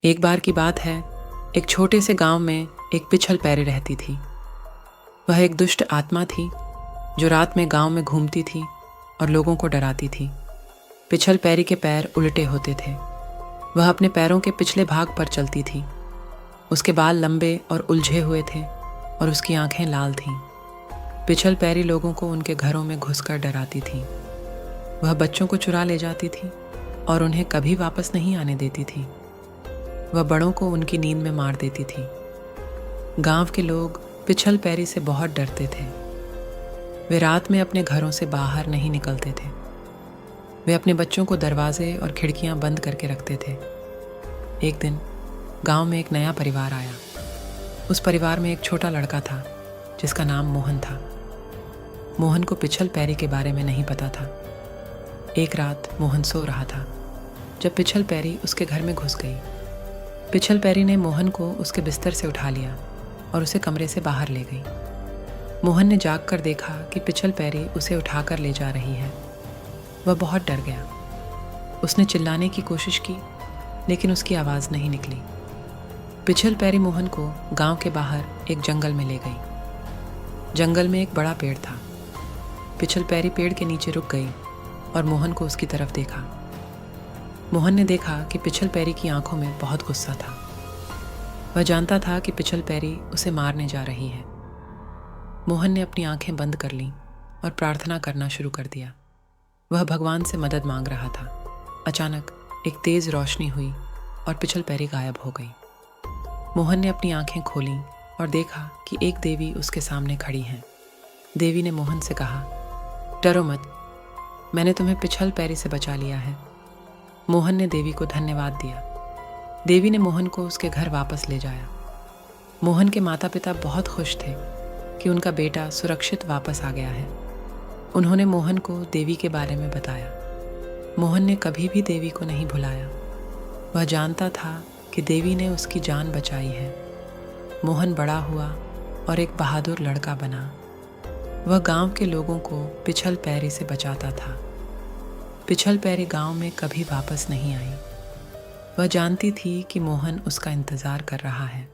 एक बार की बात है, एक छोटे से गांव में एक पिछल पैरी रहती थी। वह एक दुष्ट आत्मा थी जो रात में गांव में घूमती थी और लोगों को डराती थी। पिछल पैरी के पैर उल्टे होते थे। वह अपने पैरों के पिछले भाग पर चलती थी। उसके बाल लंबे और उलझे हुए थे और उसकी आंखें लाल थीं। पिछल पैरी लोगों को उनके घरों में घुसकर डराती थी। वह बच्चों को चुरा ले जाती थी और उन्हें कभी वापस नहीं आने देती थी। वह बड़ों को उनकी नींद में मार देती थी। गांव के लोग पिछल पैरी से बहुत डरते थे। वे रात में अपने घरों से बाहर नहीं निकलते थे। वे अपने बच्चों को दरवाजे और खिड़कियां बंद करके रखते थे। एक दिन गांव में एक नया परिवार आया। उस परिवार में एक छोटा लड़का था जिसका नाम मोहन था। मोहन को पिछल पैरी के बारे में नहीं पता था। एक रात मोहन सो रहा था जब पिछल पैरी उसके घर में घुस गई। पिछल पैरी ने मोहन को उसके बिस्तर से उठा लिया और उसे कमरे से बाहर ले गई। मोहन ने जागकर देखा कि पिछल पैरी उसे उठाकर ले जा रही है। वह बहुत डर गया। उसने चिल्लाने की कोशिश की लेकिन उसकी आवाज़ नहीं निकली। पिछल पैरी मोहन को गांव के बाहर एक जंगल में ले गई। जंगल में एक बड़ा पेड़ था। पिछल पैरी पेड़ के नीचे रुक गई और मोहन को उसकी तरफ देखा। मोहन ने देखा कि पिछल पैरी की आंखों में बहुत गुस्सा था। वह जानता था कि पिछल पैरी उसे मारने जा रही है। मोहन ने अपनी आंखें बंद कर लीं और प्रार्थना करना शुरू कर दिया। वह भगवान से मदद मांग रहा था। अचानक एक तेज रोशनी हुई और पिछल पैरी गायब हो गई। मोहन ने अपनी आंखें खोलीं और देखा कि एक देवी उसके सामने खड़ी हैं। देवी ने मोहन से कहा, डरो मत, मैंने तुम्हें पिछल पैरी से बचा लिया है। मोहन ने देवी को धन्यवाद दिया। देवी ने मोहन को उसके घर वापस ले जाया। मोहन के माता पिता बहुत खुश थे कि उनका बेटा सुरक्षित वापस आ गया है। उन्होंने मोहन को देवी के बारे में बताया। मोहन ने कभी भी देवी को नहीं भुलाया। वह जानता था कि देवी ने उसकी जान बचाई है। मोहन बड़ा हुआ और एक बहादुर लड़का बना। वह गांव के लोगों को पिछल पैरी से बचाता था। पिछल पैरी गांव में कभी वापस नहीं आई। वह जानती थी कि मोहन उसका इंतज़ार कर रहा है।